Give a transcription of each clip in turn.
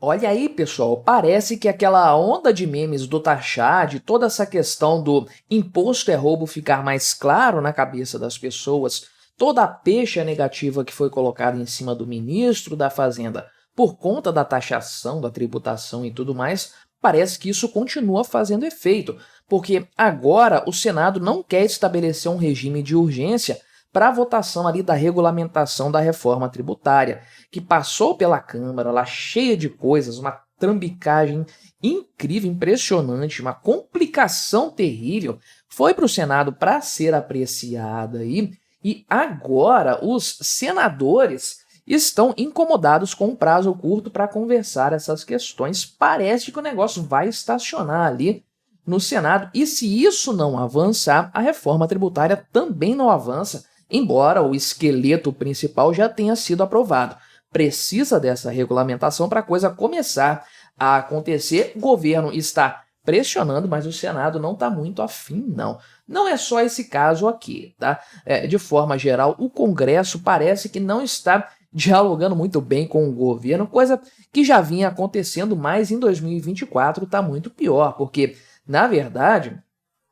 Olha aí, pessoal, parece que aquela onda de memes do Tachad, toda essa questão do imposto é roubo ficar mais claro na cabeça das pessoas, toda a pecha negativa que foi colocada em cima do ministro da Fazenda por conta da taxação, da tributação e tudo mais, parece que isso continua fazendo efeito, porque agora o Senado não quer estabelecer um regime de urgência para a votação ali da regulamentação da reforma tributária, que passou pela Câmara, lá cheia de coisas, uma trambicagem incrível, impressionante, uma complicação terrível, foi para o Senado para ser apreciada aí, e agora os senadores estão incomodados com um prazo curto para conversar essas questões. Parece que o negócio vai estacionar ali no Senado, e se isso não avançar, a reforma tributária também não avança, embora o esqueleto principal já tenha sido aprovado. Precisa dessa regulamentação para a coisa começar a acontecer. O governo está pressionando, mas o Senado não está muito afim, não. Não é só esse caso aqui, tá? De forma geral, o Congresso parece que não está dialogando muito bem com o governo, coisa que já vinha acontecendo, mas em 2024 está muito pior, porque, na verdade,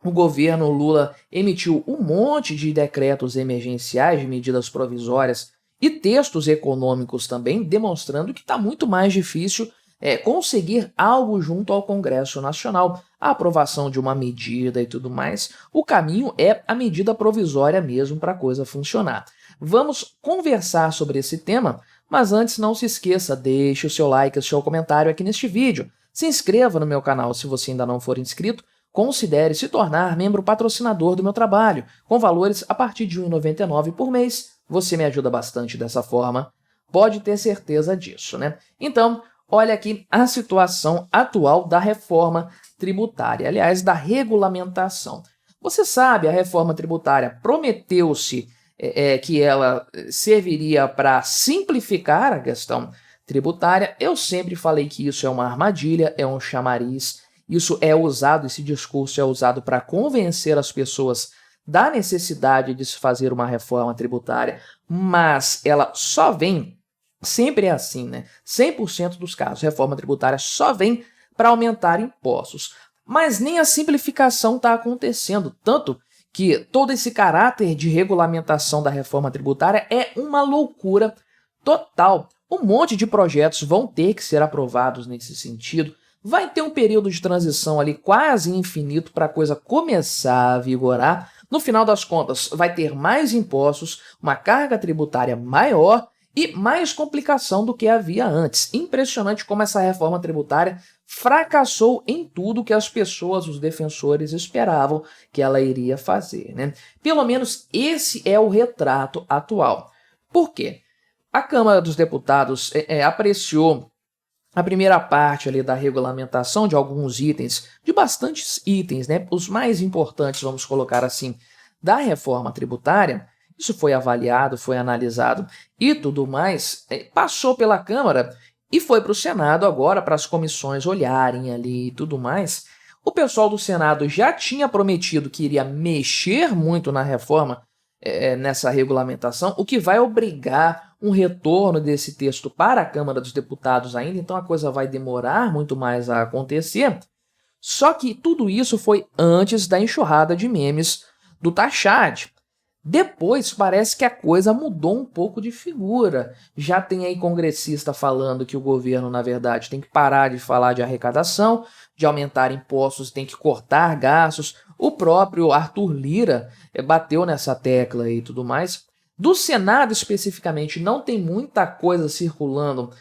o governo Lula emitiu um monte de decretos emergenciais, de medidas provisórias e textos econômicos também, demonstrando que está muito mais difícil conseguir algo junto ao Congresso Nacional, a aprovação de uma medida e tudo mais. O caminho é a medida provisória mesmo para a coisa funcionar. Vamos conversar sobre esse tema, mas antes não se esqueça, deixe o seu like, o seu comentário aqui neste vídeo. Se inscreva no meu canal se você ainda não for inscrito. Considere se tornar membro patrocinador do meu trabalho, com valores a partir de R$ 1,99 por mês. Você me ajuda bastante dessa forma, pode ter certeza disso, né? Então, olha aqui a situação atual da reforma tributária, aliás, da regulamentação. Você sabe, a reforma tributária prometeu-se que ela serviria para simplificar a questão tributária. Eu sempre falei que isso é uma armadilha, é um chamariz. Isso é usado, esse discurso é usado para convencer as pessoas da necessidade de se fazer uma reforma tributária, mas ela só vem, sempre é assim, né? 100% dos casos, reforma tributária só vem para aumentar impostos. Mas nem a simplificação está acontecendo, tanto que todo esse caráter de regulamentação da reforma tributária é uma loucura total. Um monte de projetos vão ter que ser aprovados nesse sentido. Vai ter um período de transição ali quase infinito para a coisa começar a vigorar. No final das contas, vai ter mais impostos, uma carga tributária maior e mais complicação do que havia antes. Impressionante como essa reforma tributária fracassou em tudo que as pessoas, os defensores, esperavam que ela iria fazer, né? Pelo menos esse é o retrato atual. Por quê? A Câmara dos Deputados apreciou a primeira parte ali da regulamentação de alguns itens, de bastantes itens, né? Os mais importantes, vamos colocar assim, da reforma tributária. Isso foi avaliado, foi analisado e tudo mais, passou pela Câmara e foi para o Senado agora para as comissões olharem ali e tudo mais. O pessoal do Senado já tinha prometido que iria mexer muito na reforma, nessa regulamentação, o que vai obrigar um retorno desse texto para a Câmara dos Deputados ainda, então a coisa vai demorar muito mais a acontecer. Só que tudo isso foi antes da enxurrada de memes do Tachad. Depois parece que a coisa mudou um pouco de figura. Já tem aí congressista falando que o governo, na verdade, tem que parar de falar de arrecadação, de aumentar impostos, tem que cortar gastos. O próprio Arthur Lira bateu nessa tecla e tudo mais. Do Senado, especificamente, não tem muita coisa circulando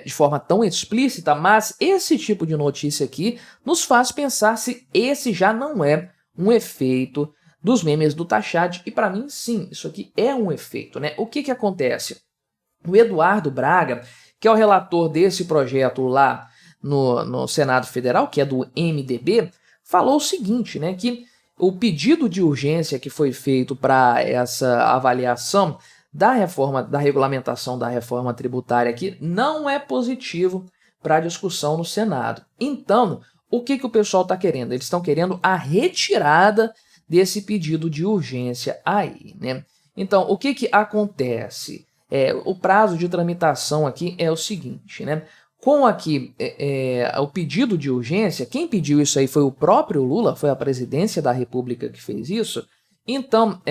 de forma tão explícita, mas esse tipo de notícia aqui nos faz pensar se esse já não é um efeito dos memes do Tachad, e para mim, sim, isso aqui é um efeito, né? O que acontece? O Eduardo Braga, que é o relator desse projeto lá no Senado Federal, que é do MDB, falou o seguinte, né? Que o pedido de urgência que foi feito para essa avaliação da reforma, da regulamentação da reforma tributária aqui, não é positivo para a discussão no Senado. Então, o que o pessoal está querendo? Eles estão querendo a retirada desse pedido de urgência aí, né? Então, o que acontece? O prazo de tramitação aqui é o seguinte, né? Com aqui o pedido de urgência, quem pediu isso aí foi o próprio Lula, foi a presidência da República que fez isso. Então,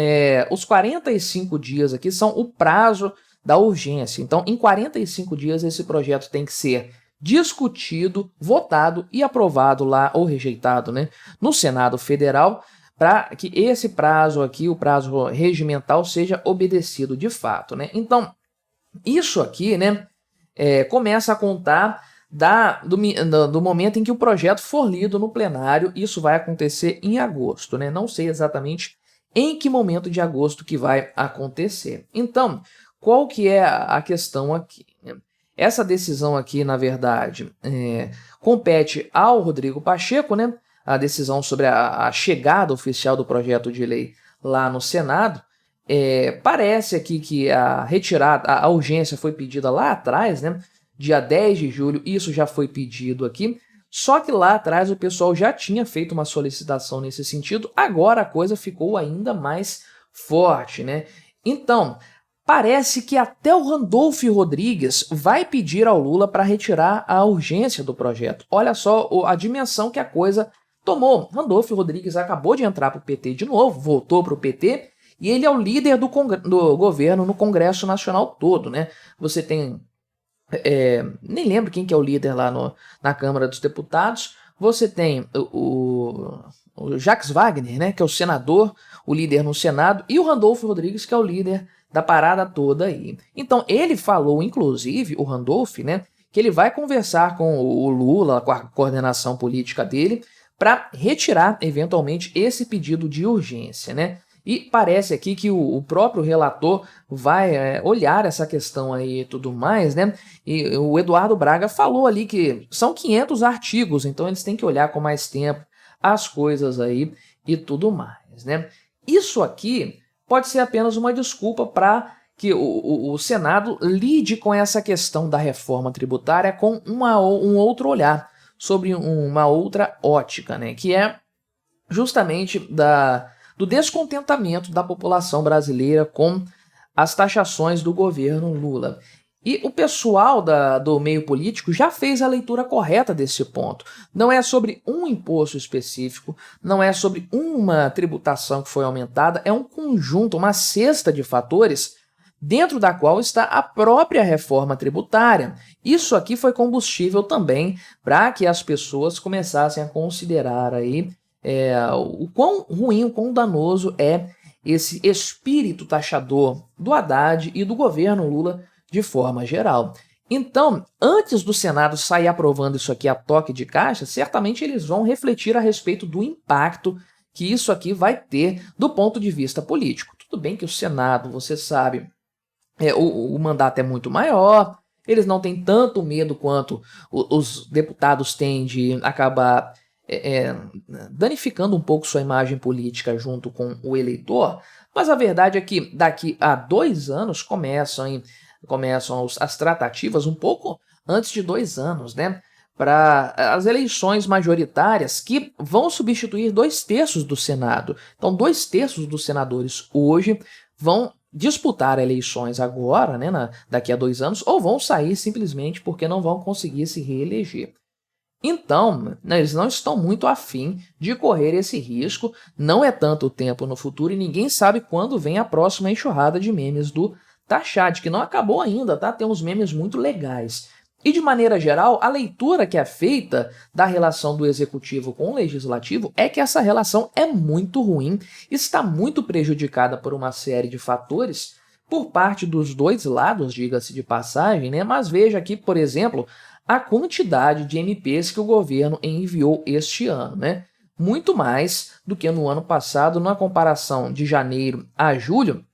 os 45 dias aqui são o prazo da urgência. Então, em 45 dias, esse projeto tem que ser discutido, votado e aprovado lá, ou rejeitado, né, no Senado Federal, para que esse prazo aqui, o prazo regimental, seja obedecido de fato, né? Então, isso aqui, né, começa a contar do momento em que o projeto for lido no plenário. Isso vai acontecer em agosto, né? Não sei exatamente em que momento de agosto que vai acontecer. Então, qual que é a questão aqui, né? Essa decisão aqui, na verdade, compete ao Rodrigo Pacheco, né? A decisão sobre a chegada oficial do projeto de lei lá no Senado. Parece aqui que a retirada, a urgência foi pedida lá atrás, né? Dia 10 de julho, isso já foi pedido aqui. Só que lá atrás o pessoal já tinha feito uma solicitação nesse sentido, agora a coisa ficou ainda mais forte, né? Então, parece que até o Randolph Rodrigues vai pedir ao Lula para retirar a urgência do projeto. Olha só a dimensão que a coisa tomou. Randolph Rodrigues acabou de entrar para o PT de novo, voltou para o PT, e ele é o líder do governo no Congresso Nacional todo, né? Você tem... nem lembro quem que é o líder lá na Câmara dos Deputados. Você tem o Jacques Wagner, né, que é o senador, o líder no Senado, e o Randolph Rodrigues, que é o líder da parada toda aí. Então, ele falou, inclusive, o Randolph, né, que ele vai conversar com o Lula, com a coordenação política dele, para retirar, eventualmente, esse pedido de urgência, né? E parece aqui que o próprio relator vai olhar essa questão aí e tudo mais, né? E o Eduardo Braga falou ali que são 500 artigos, então eles têm que olhar com mais tempo as coisas aí e tudo mais, né? Isso aqui pode ser apenas uma desculpa para que o Senado lide com essa questão da reforma tributária com um outro olhar, sobre uma outra ótica, né? Que é justamente do descontentamento da população brasileira com as taxações do governo Lula. E o pessoal do meio político já fez a leitura correta desse ponto. Não é sobre um imposto específico, não é sobre uma tributação que foi aumentada, é um conjunto, uma cesta de fatores dentro da qual está a própria reforma tributária. Isso aqui foi combustível também para que as pessoas começassem a considerar aí o quão ruim, o quão danoso é esse espírito taxador do Haddad e do governo Lula de forma geral. Então, antes do Senado sair aprovando isso aqui a toque de caixa, certamente eles vão refletir a respeito do impacto que isso aqui vai ter do ponto de vista político. Tudo bem que o Senado, você sabe, o mandato é muito maior, eles não têm tanto medo quanto os deputados têm de acabar danificando um pouco sua imagem política junto com o eleitor, mas a verdade é que daqui a 2 anos começam as tratativas um pouco antes de 2 anos, né? Para as eleições majoritárias que vão substituir 2/3 do Senado. Então, 2/3 dos senadores hoje vão disputar eleições agora, né, daqui a 2 anos, ou vão sair simplesmente porque não vão conseguir se reeleger. Então, né, eles não estão muito afim de correr esse risco, não é tanto tempo no futuro e ninguém sabe quando vem a próxima enxurrada de memes do Tachad, que não acabou ainda, tá? Tem uns memes muito legais. E de maneira geral, a leitura que é feita da relação do executivo com o legislativo é que essa relação é muito ruim, está muito prejudicada por uma série de fatores por parte dos dois lados, diga-se de passagem, né? Mas veja aqui, por exemplo, a quantidade de MPs que o governo enviou este ano, né? Muito mais do que no ano passado, na comparação de janeiro a julho,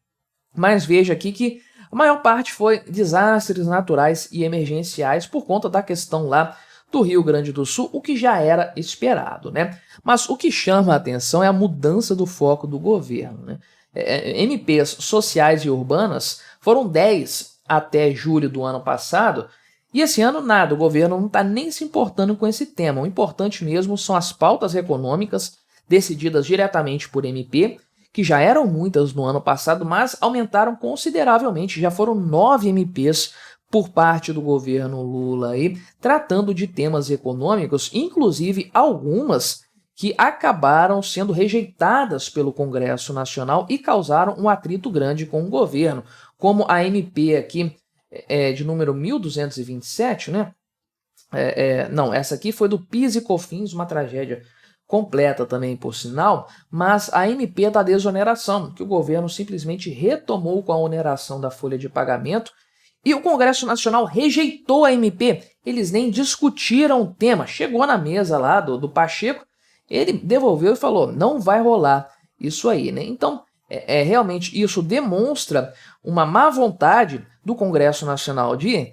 mas veja aqui que a maior parte foi desastres naturais e emergenciais por conta da questão lá do Rio Grande do Sul, o que já era esperado, né? Mas o que chama a atenção é a mudança do foco do governo, né? MPs sociais e urbanas foram 10 até julho do ano passado, e esse ano nada, o governo não está nem se importando com esse tema. O importante mesmo são as pautas econômicas decididas diretamente por MP, que já eram muitas no ano passado, mas aumentaram consideravelmente, já foram 9 MPs por parte do governo Lula aí, tratando de temas econômicos, inclusive algumas que acabaram sendo rejeitadas pelo Congresso Nacional e causaram um atrito grande com o governo, como a MP aqui de número 1227, né? Não, essa aqui foi do PIS e COFINS, uma tragédia completa também, por sinal, mas a MP da desoneração, que o governo simplesmente retomou com a oneração da folha de pagamento e o Congresso Nacional rejeitou a MP. Eles nem discutiram o tema. Chegou na mesa lá do Pacheco, ele devolveu e falou, não vai rolar isso aí, né? Então, realmente isso demonstra uma má vontade do Congresso Nacional de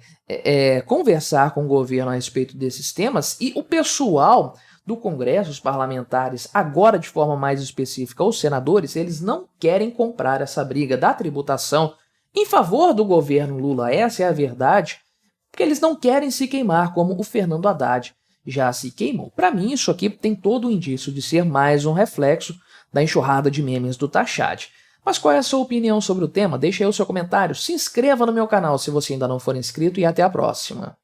conversar com o governo a respeito desses temas, e o pessoal do Congresso, os parlamentares, agora de forma mais específica, os senadores, eles não querem comprar essa briga da tributação em favor do governo Lula, essa é a verdade, porque eles não querem se queimar como o Fernando Haddad já se queimou. Para mim, isso aqui tem todo o indício de ser mais um reflexo da enxurrada de memes do Tachad. Mas qual é a sua opinião sobre o tema? Deixe aí o seu comentário, se inscreva no meu canal se você ainda não for inscrito e até a próxima.